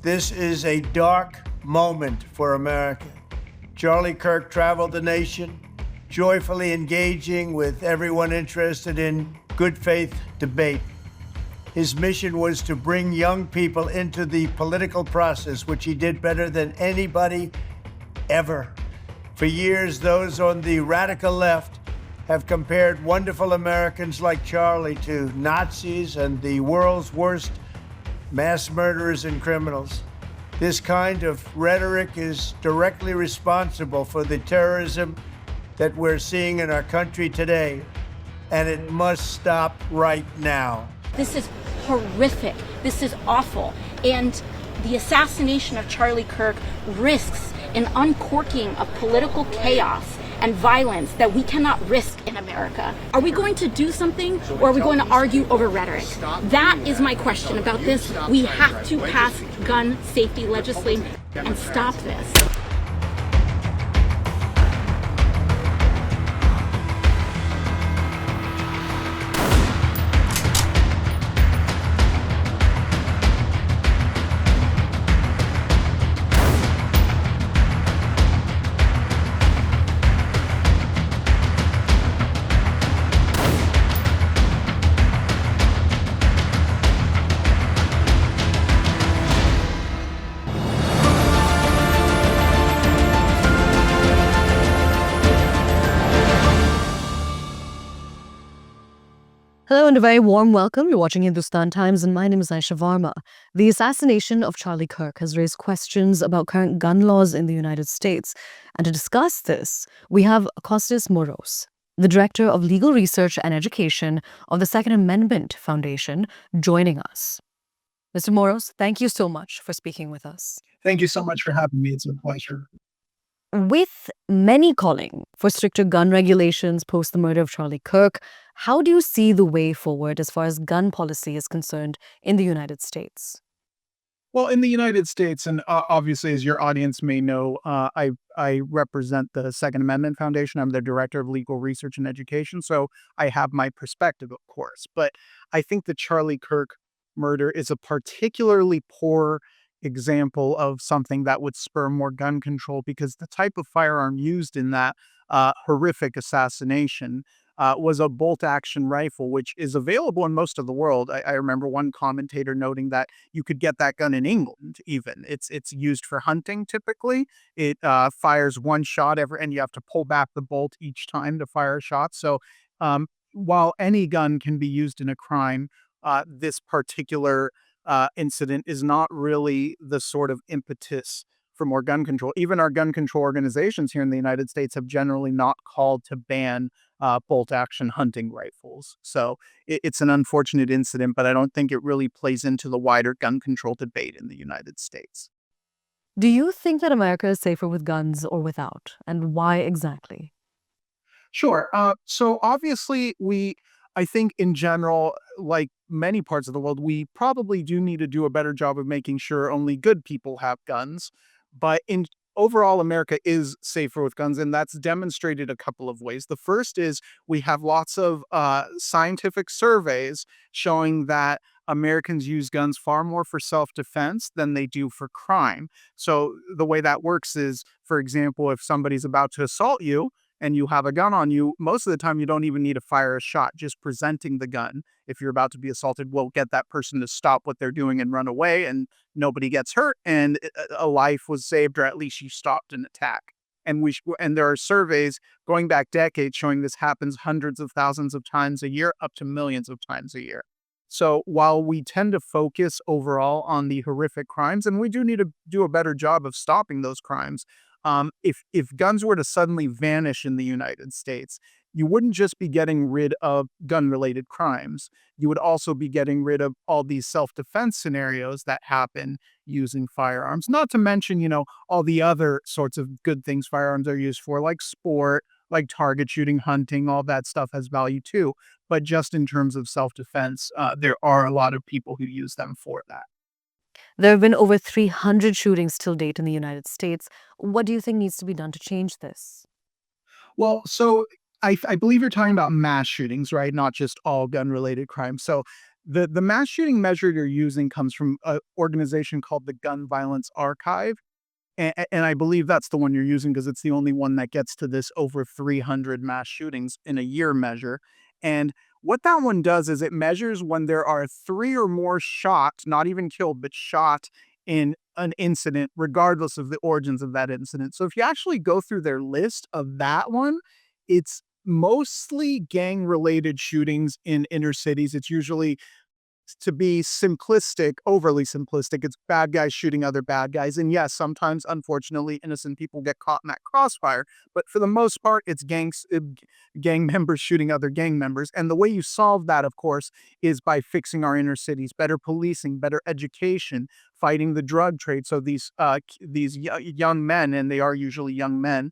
This is a dark moment for America. Charlie Kirk traveled the nation, joyfully engaging with everyone interested in good faith debate. His mission was to bring young people into the political process, which he did better than anybody ever. For years, those on the radical left have compared wonderful Americans like Charlie to Nazis and the world's worst mass murderers and criminals. This kind of rhetoric is directly responsible for the terrorism that we're seeing in our country today, and it must stop right now. This is horrific. This is awful. And the assassination of Charlie Kirk risks an uncorking of political chaos and violence that we cannot risk in America. Are we going to do something, or are we going to argue over rhetoric? That is my question about this. We have to pass gun safety legislation and stop this. Hello and a very warm welcome. You're watching Hindustan Times and my name is Aayesha Varma. The assassination of Charlie Kirk has raised questions about current gun laws in the United States. And to discuss this, we have Kostas Moros, the Director of Legal Research and Education of the Second Amendment Foundation, joining us. Mr. Moros, thank you so much for speaking with us. Thank you so much for having me. It's a pleasure. With many calling for stricter gun regulations post the murder of Charlie Kirk, how do you see the way forward as far as gun policy is concerned in the United States? Well, in the United States, and obviously, as your audience may know, I represent the Second Amendment Foundation. I'm the Director of Legal Research and Education, so I have my perspective, of course. But I think the Charlie Kirk murder is a particularly poor example of something that would spur more gun control, because the type of firearm used in that horrific assassination was a bolt-action rifle, which is available in most of the world. I remember one commentator noting that you could get that gun in England even. It's used for hunting typically. It fires one shot and you have to pull back the bolt each time to fire a shot. So while any gun can be used in a crime, this particular incident is not really the sort of impetus for more gun control. Even our gun control organizations here in the United States have generally not called to ban bolt-action hunting rifles. So it's an unfortunate incident, but I don't think it really plays into the wider gun control debate in the United States. Do you think that America is safer with guns or without? And why exactly? Sure. So obviously, I think in general, like many parts of the world, we probably do need to do a better job of making sure only good people have guns. But in overall, America is safer with guns, and that's demonstrated a couple of ways. The first is we have lots of scientific surveys showing that Americans use guns far more for self-defense than they do for crime. So the way that works is, for example, if somebody's about to assault you, and you have a gun on you, most of the time you don't even need to fire a shot. Just presenting the gun, if you're about to be assaulted, will get that person to stop what they're doing and run away, and nobody gets hurt, and a life was saved, or at least you stopped an attack. And there are surveys going back decades showing this happens hundreds of thousands of times a year, up to millions of times a year. So while we tend to focus overall on the horrific crimes, and we do need to do a better job of stopping those crimes, if guns were to suddenly vanish in the United States, you wouldn't just be getting rid of gun-related crimes. You would also be getting rid of all these self-defense scenarios that happen using firearms. Not to mention, all the other sorts of good things firearms are used for, like sport, like target shooting, hunting, all that stuff has value too. But just in terms of self-defense, there are a lot of people who use them for that. There have been over 300 shootings till date in the United States. What do you think needs to be done to change this? Well, so I believe you're talking about mass shootings, right? Not just all gun-related crimes. So The mass shooting measure you're using comes from an organization called the Gun Violence Archive. And I believe that's the one you're using because it's the only one that gets to this over 300 mass shootings in a year measure. And what that one does is it measures when there are three or more shot, not even killed, but shot in an incident, regardless of the origins of that incident. So if you actually go through their list of that one, it's mostly gang related shootings in inner cities. It's usually, to be simplistic, overly simplistic, it's bad guys shooting other bad guys. And yes, sometimes, unfortunately, innocent people get caught in that crossfire. But for the most part, it's gang members shooting other gang members. And the way you solve that, of course, is by fixing our inner cities, better policing, better education, fighting the drug trade. So these young men, and they are usually young men,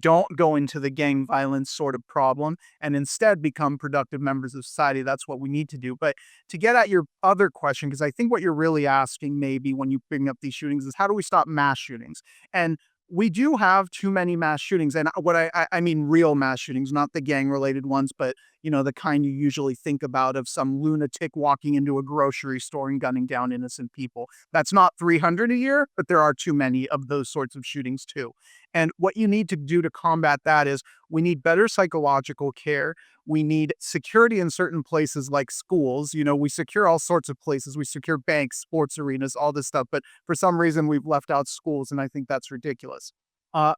don't go into the gang violence sort of problem and instead become productive members of society. That's what we need to do. But to get at your other question, because I think what you're really asking maybe when you bring up these shootings is how do we stop mass shootings? And we do have too many mass shootings. And what I mean real mass shootings, not the gang related ones, but the kind you usually think about of some lunatic walking into a grocery store and gunning down innocent people. That's not 300 a year, but there are too many of those sorts of shootings too. And what you need to do to combat that is we need better psychological care. We need security in certain places like schools. We secure all sorts of places. We secure banks, sports arenas, all this stuff. But for some reason, we've left out schools. And I think that's ridiculous.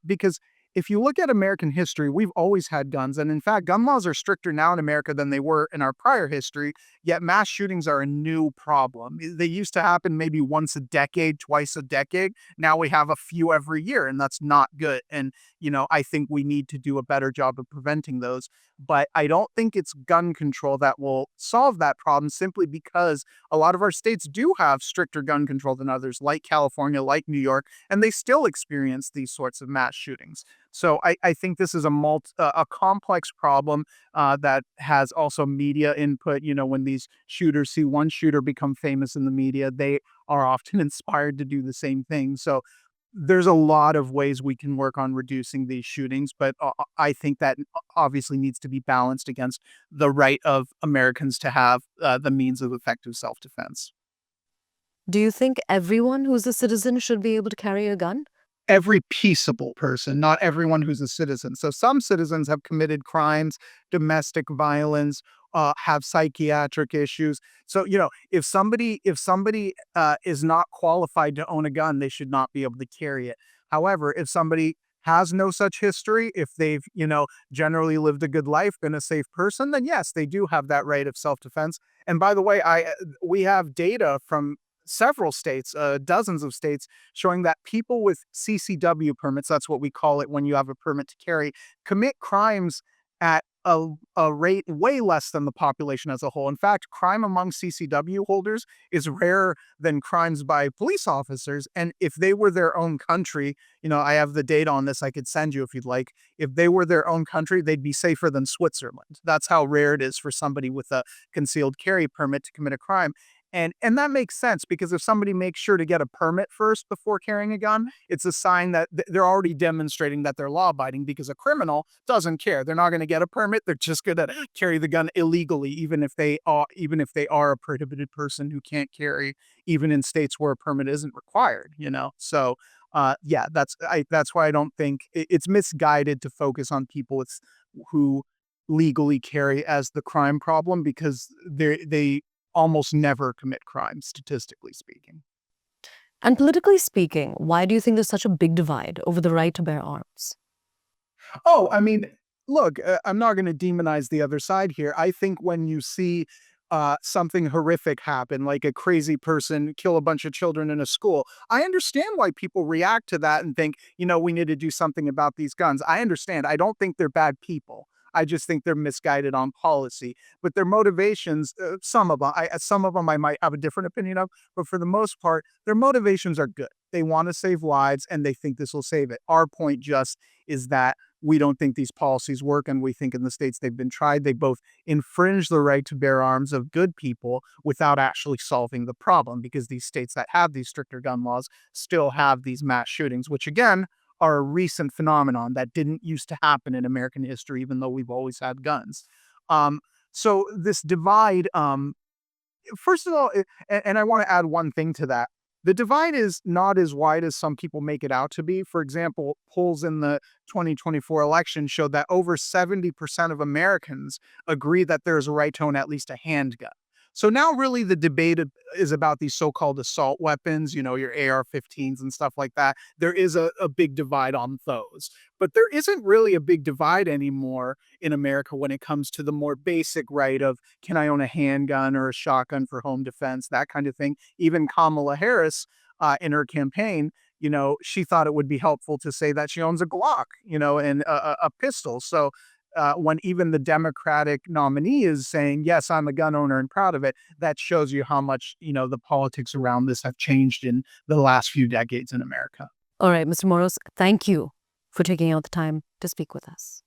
Because if you look at American history, we've always had guns. And in fact, gun laws are stricter now in America than they were in our prior history. Yet mass shootings are a new problem. They used to happen maybe once a decade, twice a decade. Now we have a few every year, and that's not good. And, I think we need to do a better job of preventing those. But I don't think it's gun control that will solve that problem simply because a lot of our states do have stricter gun control than others, like California, like New York, and they still experience these sorts of mass shootings. So I think this is a complex problem that has also media input. When these shooters see one shooter become famous in the media, they are often inspired to do the same thing. So there's a lot of ways we can work on reducing these shootings, but I think that obviously needs to be balanced against the right of Americans to have the means of effective self-defense. Do you think everyone who's a citizen should be able to carry a gun? Every peaceable person, not everyone who's a citizen. So some citizens have committed crimes, domestic violence, have psychiatric issues. So if somebody is not qualified to own a gun, they should not be able to carry it. However, if somebody has no such history, if they've generally lived a good life, been a safe person, then yes, they do have that right of self defense. And by the way, we have data from several states, dozens of states, showing that people with CCW permits, that's what we call it when you have a permit to carry, commit crimes at a rate way less than the population as a whole. In fact, crime among CCW holders is rarer than crimes by police officers. And if they were their own country, I have the data on this I could send you if you'd like. If they were their own country, they'd be safer than Switzerland. That's how rare it is for somebody with a concealed carry permit to commit a crime. And that makes sense because if somebody makes sure to get a permit first before carrying a gun, it's a sign that they're already demonstrating that they're law abiding because a criminal doesn't care. They're not going to get a permit. They're just going to carry the gun illegally, even if they are a prohibited person who can't carry, even in states where a permit isn't required. So yeah, that's why I don't think it's misguided to focus on people who legally carry as the crime problem because they almost never commit crimes, statistically speaking. And politically speaking, why do you think there's such a big divide over the right to bear arms? Oh, I mean, look, I'm not going to demonize the other side here. I think when you see something horrific happen, like a crazy person kill a bunch of children in a school, I understand why people react to that and think, we need to do something about these guns. I understand. I don't think they're bad people. I just think they're misguided on policy. But their motivations, some of them I might have a different opinion of, but for the most part, their motivations are good. They want to save lives and they think this will save it. Our point just is that we don't think these policies work, and we think in the states they've been tried, they both infringe the right to bear arms of good people without actually solving the problem, because these states that have these stricter gun laws still have these mass shootings, which again are a recent phenomenon that didn't used to happen in American history, even though we've always had guns. So this divide, first of all, and I want to add one thing to that. The divide is not as wide as some people make it out to be. For example, polls in the 2024 election showed that over 70% of Americans agree that there's a right to own at least a handgun. So now, really, the debate is about these so called assault weapons, your AR 15s and stuff like that. There is a big divide on those. But there isn't really a big divide anymore in America when it comes to the more basic right of can I own a handgun or a shotgun for home defense, that kind of thing. Even Kamala Harris, in her campaign, she thought it would be helpful to say that she owns a Glock, and a pistol. So when even the Democratic nominee is saying, yes, I'm a gun owner and proud of it, that shows you how much, the politics around this have changed in the last few decades in America. All right, Mr. Moros, thank you for taking out the time to speak with us.